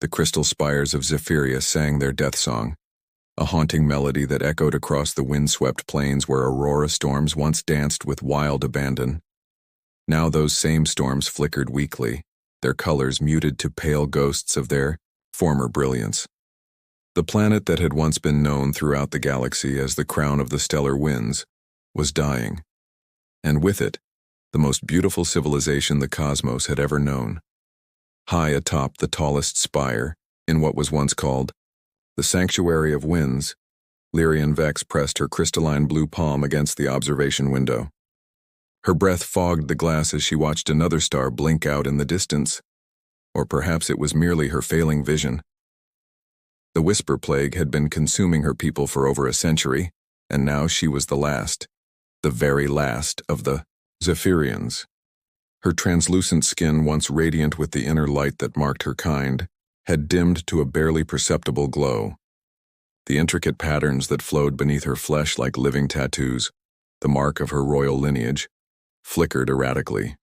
The crystal spires of Zephyria sang their death song, a haunting melody that echoed across the windswept plains where aurora storms once danced with wild abandon. Now those same storms flickered weakly, their colors muted to pale ghosts of their former brilliance. The planet that had once been known throughout the galaxy as the crown of the stellar winds was dying, and with it, the most beautiful civilization the cosmos had ever known. High atop the tallest spire, in what was once called the Sanctuary of Winds, Lyrian Vex pressed her crystalline blue palm against the observation window. Her breath fogged the glass as she watched another star blink out in the distance, or perhaps it was merely her failing vision. The whisper plague had been consuming her people for over a century, and now she was the last, the very last of the Zephyrians. Her translucent skin, once radiant with the inner light that marked her kind, had dimmed to a barely perceptible glow. The intricate patterns that flowed beneath her flesh like living tattoos, the mark of her royal lineage, flickered erratically.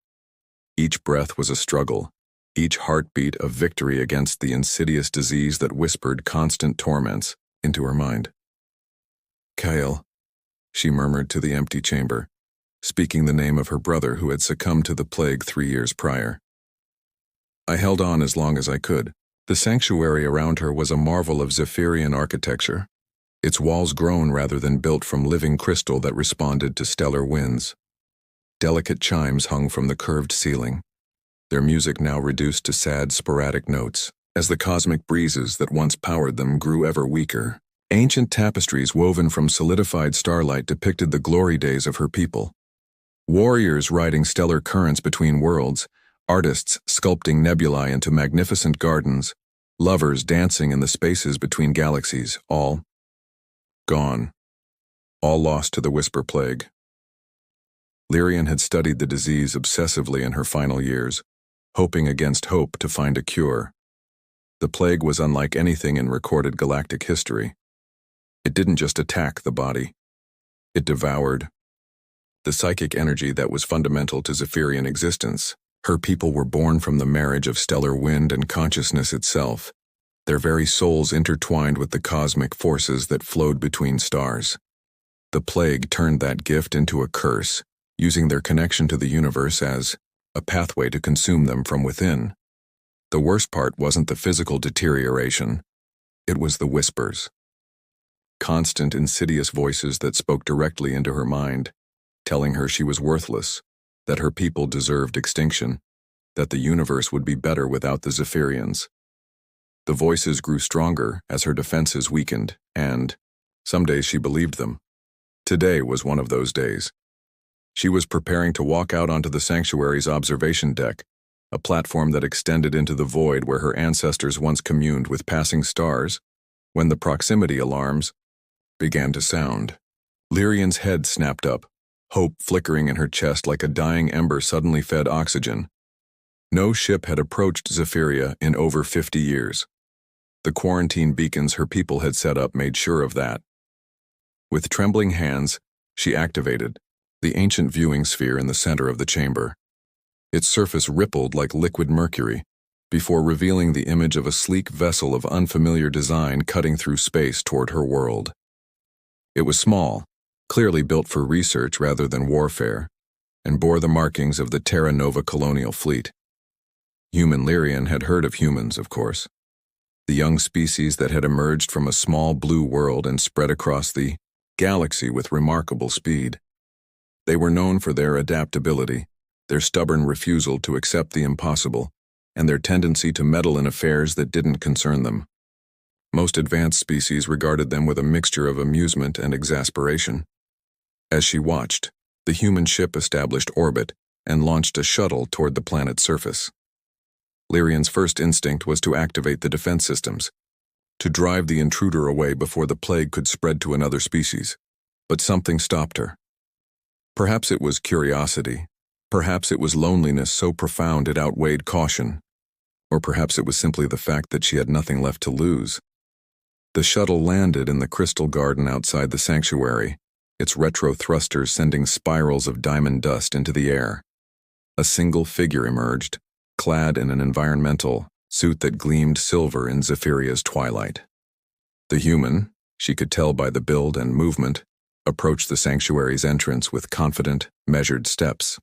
Each breath was a struggle, each heartbeat a victory against the insidious disease that whispered constant torments into her mind. "Kyle," she murmured to the empty chamber, speaking the name of her brother who had succumbed to the plague 3 years prior. I held on as long as I could. The sanctuary around her was a marvel of Zephyrian architecture, its walls grown rather than built from living crystal that responded to stellar winds. Delicate chimes hung from the curved ceiling, their music now reduced to sad, sporadic notes, as the cosmic breezes that once powered them grew ever weaker. Ancient tapestries woven from solidified starlight depicted the glory days of her people. Warriors riding stellar currents between worlds, artists sculpting nebulae into magnificent gardens, lovers dancing in the spaces between galaxies, all gone, all lost to the whisper plague. Lyrian had studied the disease obsessively in her final years, hoping against hope to find a cure. The plague was unlike anything in recorded galactic history. It didn't just attack the body. It devoured the psychic energy that was fundamental to Zephyrian existence. Her people were born from the marriage of stellar wind and consciousness itself, their very souls intertwined with the cosmic forces that flowed between stars. The plague turned that gift into a curse, using their connection to the universe as a pathway to consume them from within. The worst part wasn't the physical deterioration, it was the whispers. Constant, insidious voices that spoke directly into her mind, telling her she was worthless, that her people deserved extinction, that the universe would be better without the Zephyrians. The voices grew stronger as her defenses weakened, and some days she believed them. Today was one of those days. She was preparing to walk out onto the sanctuary's observation deck, a platform that extended into the void where her ancestors once communed with passing stars, when the proximity alarms began to sound. Lyrian's head snapped up, hope flickering in her chest like a dying ember suddenly fed oxygen. No ship had approached Zephyria in over 50 years. The quarantine beacons her people had set up made sure of that. With trembling hands, she activated the ancient viewing sphere in the center of the chamber. Its surface rippled like liquid mercury, before revealing the image of a sleek vessel of unfamiliar design cutting through space toward her world. It was small, clearly built for research rather than warfare, and bore the markings of the Terra Nova colonial fleet. Human Lyrian had heard of humans, of course, the young species that had emerged from a small blue world and spread across the galaxy with remarkable speed. They were known for their adaptability, their stubborn refusal to accept the impossible, and their tendency to meddle in affairs that didn't concern them. Most advanced species regarded them with a mixture of amusement and exasperation. As she watched, the human ship established orbit and launched a shuttle toward the planet's surface. Lyrian's first instinct was to activate the defense systems, to drive the intruder away before the plague could spread to another species. But something stopped her. Perhaps it was curiosity, perhaps it was loneliness so profound it outweighed caution, or perhaps it was simply the fact that she had nothing left to lose. The shuttle landed in the crystal garden outside the sanctuary, its retro thrusters sending spirals of diamond dust into the air. A single figure emerged, clad in an environmental suit that gleamed silver in Zephyria's twilight. The human, she could tell by the build and movement, approached the sanctuary's entrance with confident, measured steps.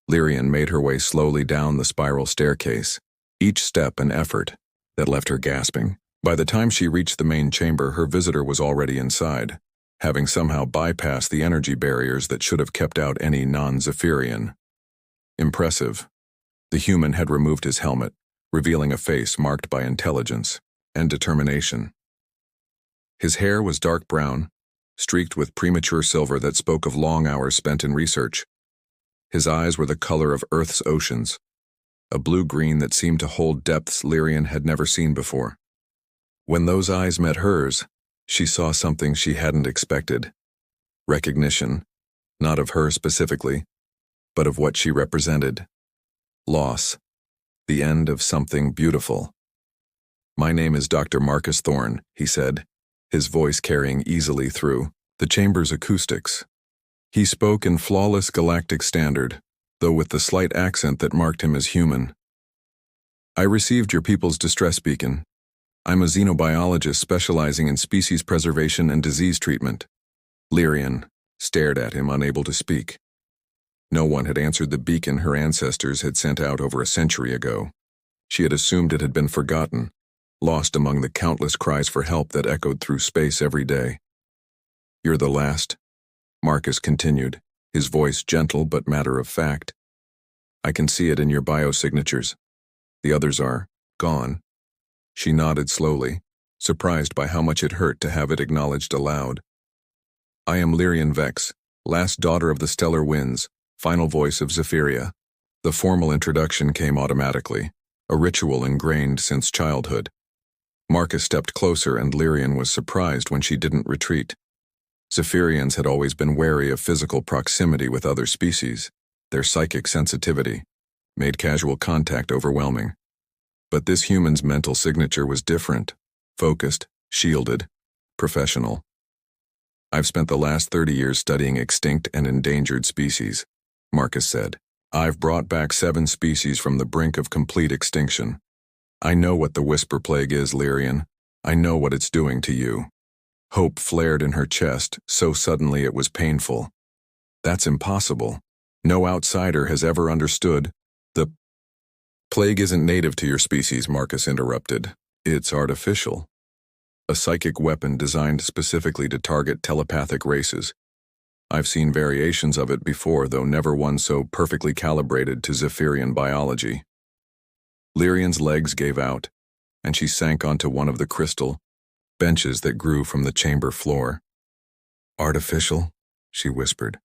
Lyrian made her way slowly down the spiral staircase, each step an effort that left her gasping. By the time she reached the main chamber, her visitor was already inside, having somehow bypassed the energy barriers that should have kept out any non-Zephyrian. Impressive. The human had removed his helmet, revealing a face marked by intelligence and determination. His hair was dark brown, streaked with premature silver that spoke of long hours spent in research. His eyes were the color of Earth's oceans, a blue-green that seemed to hold depths Lyrian had never seen before. When those eyes met hers, she saw something she hadn't expected. Recognition, not of her specifically, but of what she represented. Loss, the end of something beautiful. "My name is Dr. Marcus Thorne," he said, his voice carrying easily through the chamber's acoustics. He spoke in flawless Galactic standard, though with the slight accent that marked him as human. "I received your people's distress beacon. I'm a xenobiologist specializing in species preservation and disease treatment." Lyrian stared at him, unable to speak. No one had answered the beacon her ancestors had sent out over a century ago. She had assumed it had been forgotten, lost among the countless cries for help that echoed through space every day. "You're the last," Marcus continued, his voice gentle but matter-of-fact. "I can see it in your biosignatures. The others are gone." She nodded slowly, surprised by how much it hurt to have it acknowledged aloud. "I am Lyrian Vex, last daughter of the stellar winds, final voice of Zephyria." The formal introduction came automatically, a ritual ingrained since childhood. Marcus stepped closer, and Lyrian was surprised when she didn't retreat. Zephyrians had always been wary of physical proximity with other species. Their psychic sensitivity made casual contact overwhelming. But this human's mental signature was different, focused, shielded, professional. "I've spent the last 30 years studying extinct and endangered species," Marcus said. "I've brought back 7 species from the brink of complete extinction. I know what the Whisper Plague is, Lyrian. I know what it's doing to you." Hope flared in her chest, so suddenly it was painful. "That's impossible. No outsider has ever understood. The plague isn't native to your species," Marcus interrupted. "It's artificial. A psychic weapon designed specifically to target telepathic races. I've seen variations of it before, though never one so perfectly calibrated to Zephyrian biology." Lyrian's legs gave out, and she sank onto one of the crystal benches that grew from the chamber floor. "Artificial?" she whispered.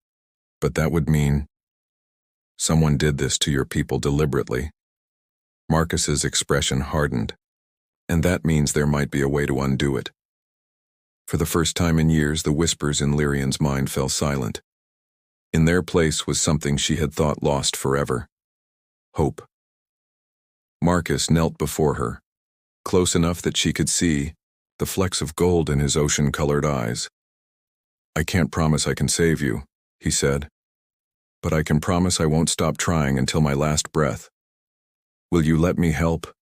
"But that would mean someone did this to your people deliberately." Marcus's expression hardened. "And that means there might be a way to undo it." For the first time in years, the whispers in Lyrian's mind fell silent. In their place was something she had thought lost forever: hope. Marcus knelt before her, close enough that she could see the flecks of gold in his ocean-colored eyes. "I can't promise I can save you," he said, "but I can promise I won't stop trying until my last breath. Will you let me help?"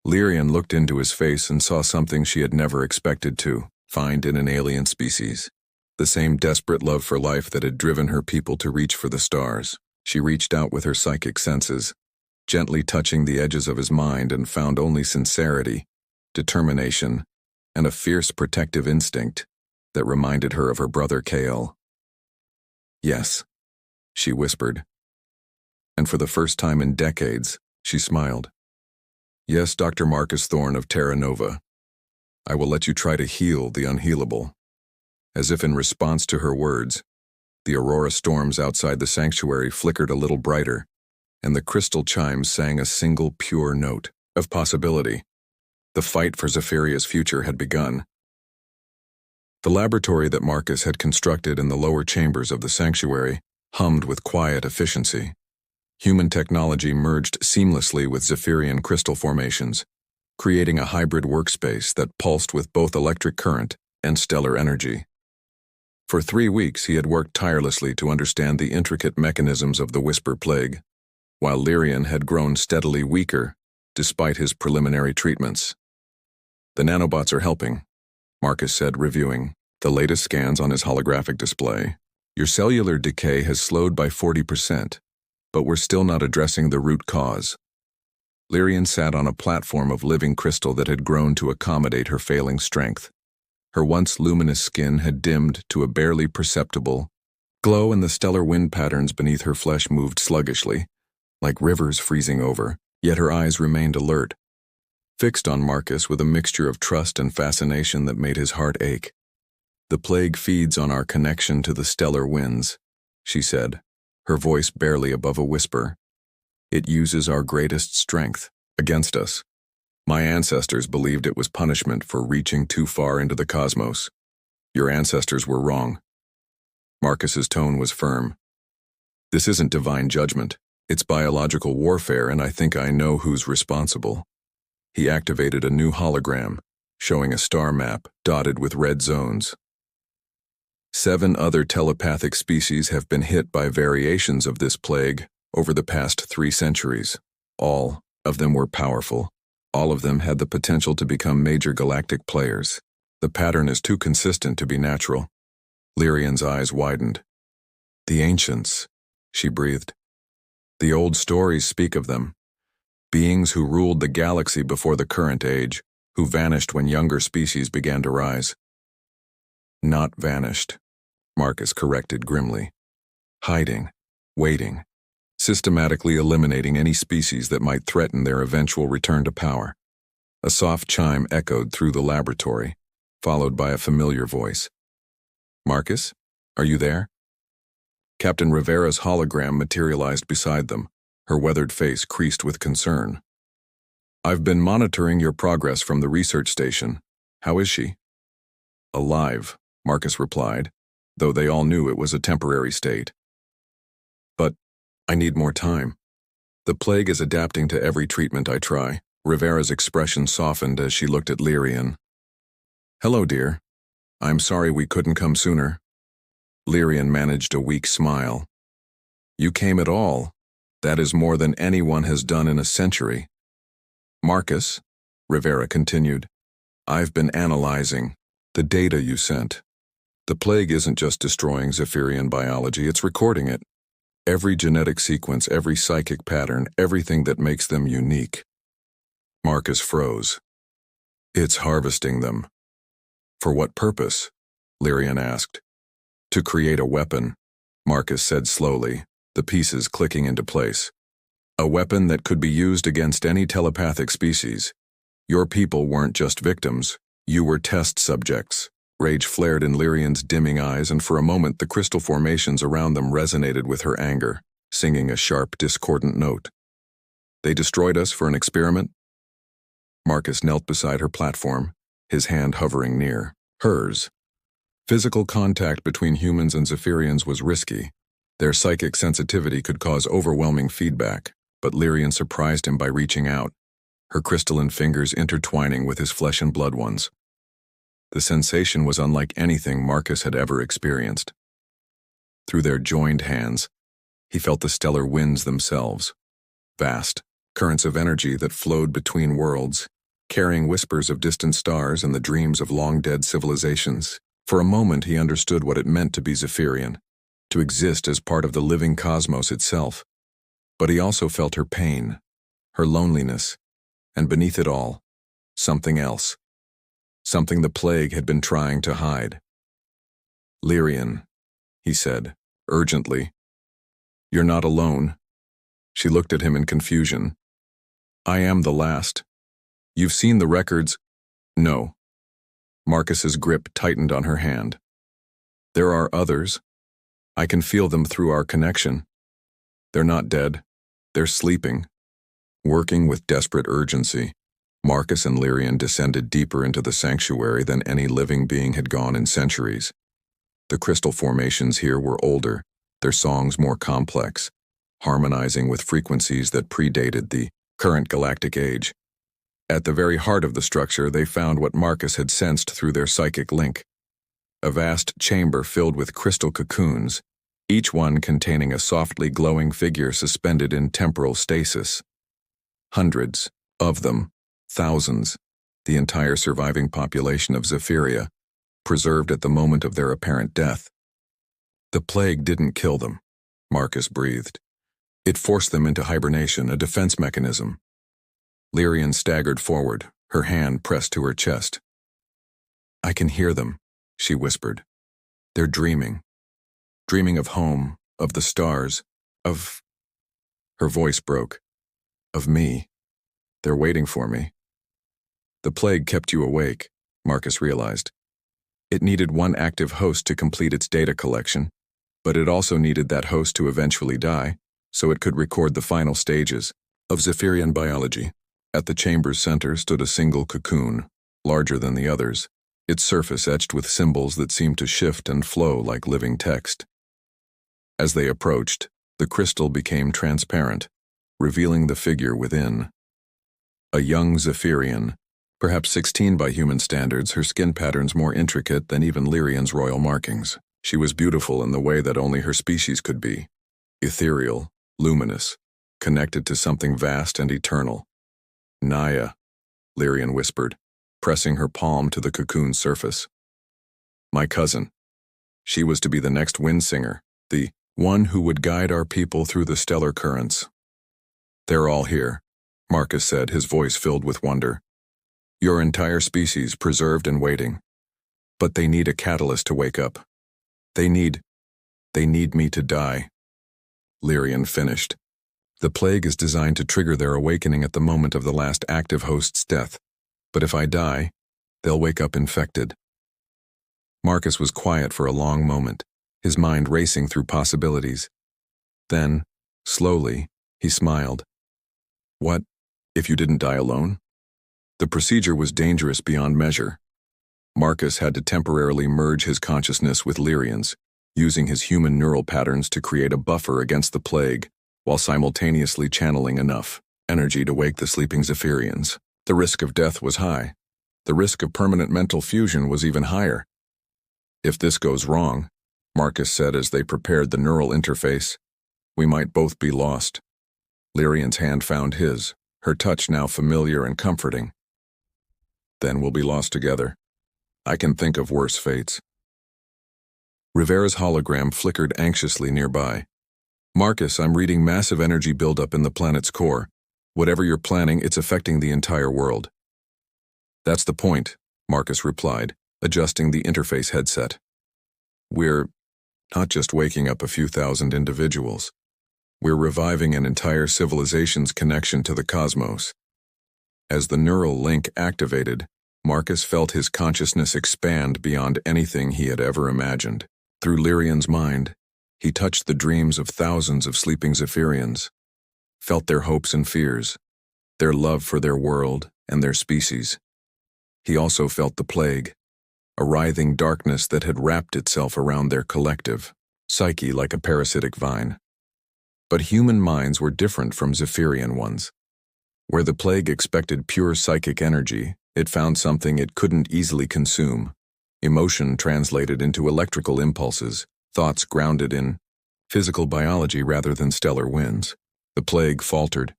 Lyrian looked into his face and saw something she had never expected to find in an alien species. The same desperate love for life that had driven her people to reach for the stars. She reached out with her psychic senses, gently touching the edges of his mind, and found only sincerity, determination, and a fierce protective instinct that reminded her of her brother Kale. "Yes," she whispered. And for the first time in decades, she smiled. "Yes, Dr. Marcus Thorne of Terra Nova. I will let you try to heal the unhealable." As if in response to her words, the aurora storms outside the sanctuary flickered a little brighter, and the crystal chimes sang a single pure note of possibility. The fight for Zephyria's future had begun. The laboratory that Marcus had constructed in the lower chambers of the sanctuary hummed with quiet efficiency. Human technology merged seamlessly with Zephyrian crystal formations, creating a hybrid workspace that pulsed with both electric current and stellar energy. For 3 weeks he had worked tirelessly to understand the intricate mechanisms of the Whisper Plague, while Lyrian had grown steadily weaker, despite his preliminary treatments. "The nanobots are helping," Marcus said, reviewing the latest scans on his holographic display. "Your cellular decay has slowed by 40%, but we're still not addressing the root cause." Lyrian sat on a platform of living crystal that had grown to accommodate her failing strength. Her once luminous skin had dimmed to a barely perceptible glow, and the stellar wind patterns beneath her flesh moved sluggishly, like rivers freezing over, yet her eyes remained alert, fixed on Marcus with a mixture of trust and fascination that made his heart ache. "The plague feeds on our connection to the stellar winds," she said, her voice barely above a whisper. "It uses our greatest strength against us. My ancestors believed it was punishment for reaching too far into the cosmos. Your ancestors were wrong." Marcus's tone was firm. "This isn't divine judgment. It's biological warfare, and I think I know who's responsible." He activated a new hologram, showing a star map dotted with red zones. 7 other telepathic species have been hit by variations of this plague over the past 3 centuries. All of them were powerful. All of them had the potential to become major galactic players. The pattern is too consistent to be natural. Lyrian's eyes widened. "The ancients," she breathed. "The old stories speak of them. Beings who ruled the galaxy before the current age, who vanished when younger species began to rise." "Not vanished," Marcus corrected grimly. "Hiding, waiting, systematically eliminating any species that might threaten their eventual return to power." A soft chime echoed through the laboratory, followed by a familiar voice. "Marcus, are you there?" Captain Rivera's hologram materialized beside them, her weathered face creased with concern. "I've been monitoring your progress from the research station. How is she?" "Alive," Marcus replied, though they all knew it was a temporary state. "But I need more time. The plague is adapting to every treatment I try." Rivera's expression softened as she looked at Lyrian. "Hello, dear. I'm sorry we couldn't come sooner." Lyrian managed a weak smile. "You came at all. That is more than anyone has done in a century." "Marcus," Rivera continued, "I've been analyzing the data you sent. The plague isn't just destroying Zephyrian biology, it's recording it. Every genetic sequence, every psychic pattern, everything that makes them unique." Marcus froze. "It's harvesting them." "For what purpose?" Lyrian asked. "To create a weapon," Marcus said slowly, the pieces clicking into place. "A weapon that could be used against any telepathic species. Your people weren't just victims, you were test subjects." Rage flared in Lyrian's dimming eyes, and for a moment the crystal formations around them resonated with her anger, singing a sharp, discordant note. "They destroyed us for an experiment?" Marcus knelt beside her platform, his hand hovering near hers. Physical contact between humans and Zephyrians was risky. Their psychic sensitivity could cause overwhelming feedback, but Lyrian surprised him by reaching out, her crystalline fingers intertwining with his flesh and blood ones. The sensation was unlike anything Marcus had ever experienced. Through their joined hands, he felt the stellar winds themselves, vast currents of energy that flowed between worlds, carrying whispers of distant stars and the dreams of long-dead civilizations. For a moment he understood what it meant to be Zephyrian, to exist as part of the living cosmos itself. But he also felt her pain, her loneliness, and beneath it all, something else. Something the plague had been trying to hide. "Lyrian," he said, urgently. "You're not alone." She looked at him in confusion. "I am the last. You've seen the records." "No." Marcus's grip tightened on her hand. "There are others. I can feel them through our connection. They're not dead. They're sleeping." Working with desperate urgency, Marcus and Lyrian descended deeper into the sanctuary than any living being had gone in centuries. The crystal formations here were older, their songs more complex, harmonizing with frequencies that predated the current galactic age. At the very heart of the structure, they found what Marcus had sensed through their psychic link. A vast chamber filled with crystal cocoons, each one containing a softly glowing figure suspended in temporal stasis. Hundreds Of them, thousands, the entire surviving population of Zephyria, preserved at the moment of their apparent death. The plague didn't kill them, Marcus breathed. It forced them into hibernation, a defense mechanism. Lyrian staggered forward, her hand pressed to her chest. I can hear them, she whispered. They're dreaming. Dreaming of home, of the stars, of... Her voice broke. Of me. They're waiting for me. The plague kept you awake, Marcus realized. It needed one active host to complete its data collection, but it also needed that host to eventually die, so it could record the final stages of Zephyrian biology. At the chamber's center stood a single cocoon, larger than the others, its surface etched with symbols that seemed to shift and flow like living text. As they approached, the crystal became transparent, revealing the figure within. A young Zephyrian, perhaps 16 by human standards, her skin patterns more intricate than even Lyrian's royal markings. She was beautiful in the way that only her species could be. Ethereal, luminous, connected to something vast and eternal. Naya, Lyrian whispered, pressing her palm to the cocoon's surface. My cousin. She was to be the next wind singer, the one who would guide our people through the stellar currents. They're all here, Marcus said, his voice filled with wonder. Your entire species preserved and waiting. But they need a catalyst to wake up. They need me to die. Lyrian finished. The plague is designed to trigger their awakening at the moment of the last active host's death. But if I die, they'll wake up infected. Marcus was quiet for a long moment, his mind racing through possibilities. Then, slowly, he smiled. What, if you didn't die alone? The procedure was dangerous beyond measure. Marcus had to temporarily merge his consciousness with Lyrian's, using his human neural patterns to create a buffer against the plague, while simultaneously channeling enough energy to wake the sleeping Zephyrians. The risk of death was high. The risk of permanent mental fusion was even higher. If this goes wrong, Marcus said as they prepared the neural interface, we might both be lost. Lyrian's hand found his, her touch now familiar and comforting. Then we'll be lost together. I can think of worse fates. Rivera's hologram flickered anxiously nearby. Marcus, I'm reading massive energy buildup in the planet's core. Whatever you're planning, it's affecting the entire world. That's the point, Marcus replied, adjusting the interface headset. We're not just waking up a few thousand individuals. We're reviving an entire civilization's connection to the cosmos. As the neural link activated, Marcus felt his consciousness expand beyond anything he had ever imagined. Through Lyrian's mind, he touched the dreams of thousands of sleeping Zephyrians, felt their hopes and fears, their love for their world and their species. He also felt the plague, a writhing darkness that had wrapped itself around their collective psyche like a parasitic vine. But human minds were different from Zephyrian ones. Where the plague expected pure psychic energy, it found something it couldn't easily consume. Emotion translated into electrical impulses, thoughts grounded in physical biology rather than stellar winds. The plague faltered,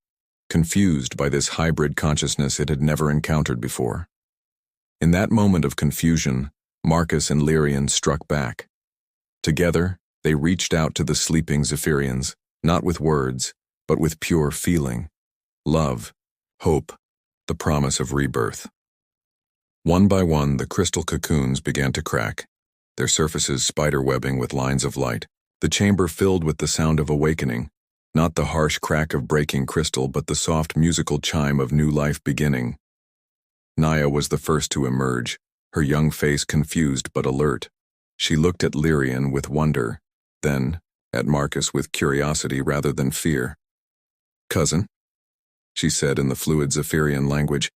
confused by this hybrid consciousness it had never encountered before. In that moment of confusion, Marcus and Lyrian struck back. Together, they reached out to the sleeping Zephyrians, not with words, but with pure feeling, love, hope, the promise of rebirth. One by one, the crystal cocoons began to crack, their surfaces spider-webbing with lines of light, the chamber filled with the sound of awakening, not the harsh crack of breaking crystal but the soft musical chime of new life beginning. Naya was the first to emerge, her young face confused but alert. She looked at Lyrian with wonder, then at Marcus with curiosity rather than fear. Cousin, she said in the fluid Zephyrian language,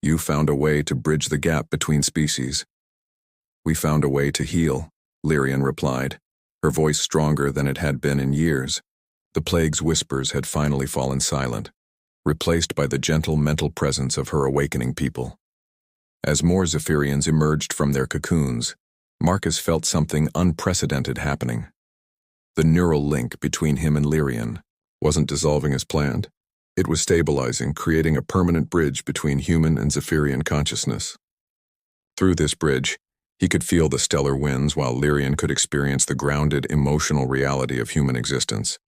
you found a way to bridge the gap between species. We found a way to heal, Lyrian replied, her voice stronger than it had been in years. The plague's whispers had finally fallen silent, replaced by the gentle mental presence of her awakening people. As more Zephyrians emerged from their cocoons, Marcus felt something unprecedented happening. The neural link between him and Lyrian wasn't dissolving as planned. It was stabilizing, creating a permanent bridge between human and Zephyrian consciousness. Through this bridge, he could feel the stellar winds while Lyrian could experience the grounded, emotional reality of human existence.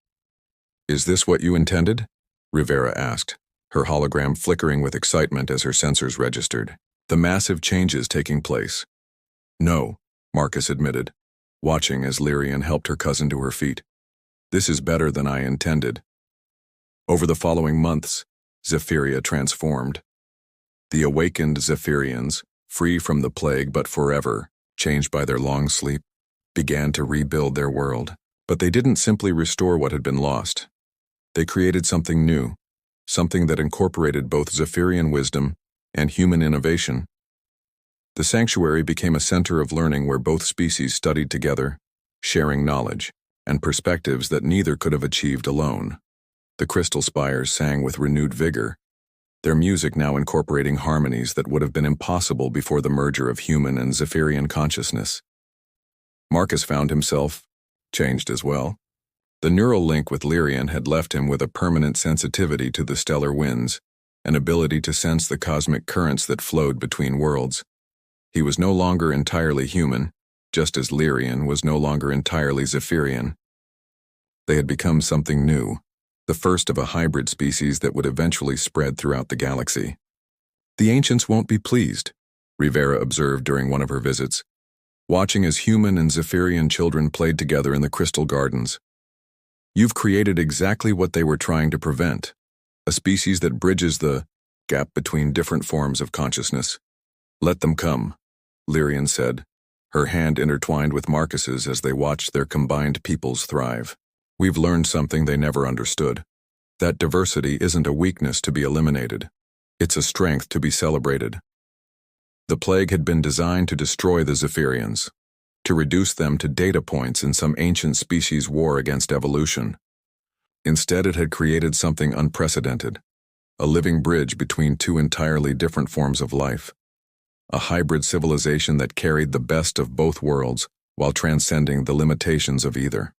"Is this what you intended?" Rivera asked, her hologram flickering with excitement as her sensors registered. The massive changes taking place. "No," Marcus admitted, watching as Lyrian helped her cousin to her feet. "This is better than I intended." Over the following months, Zephyria transformed. The awakened Zephyrians, free from the plague but forever, changed by their long sleep, began to rebuild their world. But they didn't simply restore what had been lost. They created something new, something that incorporated both Zephyrian wisdom and human innovation. The sanctuary became a center of learning where both species studied together, sharing knowledge and perspectives that neither could have achieved alone. The crystal spires sang with renewed vigor, their music now incorporating harmonies that would have been impossible before the merger of human and Zephyrian consciousness. Marcus found himself changed as well. The neural link with Lyrian had left him with a permanent sensitivity to the stellar winds, an ability to sense the cosmic currents that flowed between worlds. He was no longer entirely human, just as Lyrian was no longer entirely Zephyrian. They had become something new, the first of a hybrid species that would eventually spread throughout the galaxy. "The ancients won't be pleased," Rivera observed during one of her visits, watching as human and Zephyrian children played together in the crystal gardens. "You've created exactly what they were trying to prevent, a species that bridges the gap between different forms of consciousness." "Let them come," Lyrian said, her hand intertwined with Marcus's as they watched their combined peoples thrive. "We've learned something they never understood. That diversity isn't a weakness to be eliminated. It's a strength to be celebrated." The plague had been designed to destroy the Zephyrians, to reduce them to data points in some ancient species war against evolution. Instead, it had created something unprecedented, a living bridge between two entirely different forms of life, a hybrid civilization that carried the best of both worlds while transcending the limitations of either.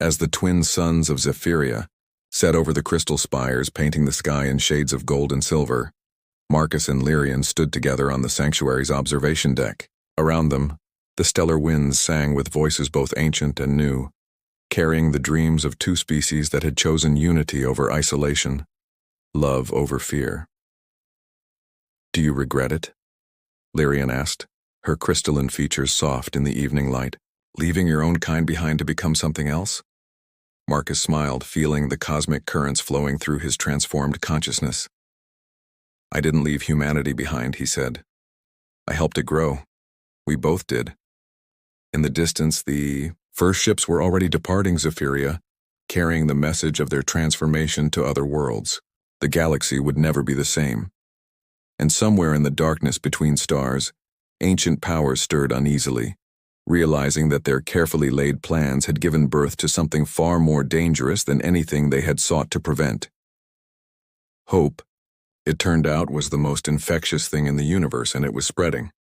As the twin suns of Zephyria set over the crystal spires painting the sky in shades of gold and silver, Marcus and Lyrian stood together on the sanctuary's observation deck. Around them, the stellar winds sang with voices both ancient and new, carrying the dreams of two species that had chosen unity over isolation, love over fear. "Do you regret it?" Lyrian asked, her crystalline features soft in the evening light. "Leaving your own kind behind to become something else?" Marcus smiled, feeling the cosmic currents flowing through his transformed consciousness. "I didn't leave humanity behind," he said. "I helped it grow. We both did." In the distance, the first ships were already departing Zephyria, carrying the message of their transformation to other worlds. The galaxy would never be the same. And somewhere in the darkness between stars, ancient powers stirred uneasily, realizing that their carefully laid plans had given birth to something far more dangerous than anything they had sought to prevent. Hope, it turned out, was the most infectious thing in the universe, and it was spreading.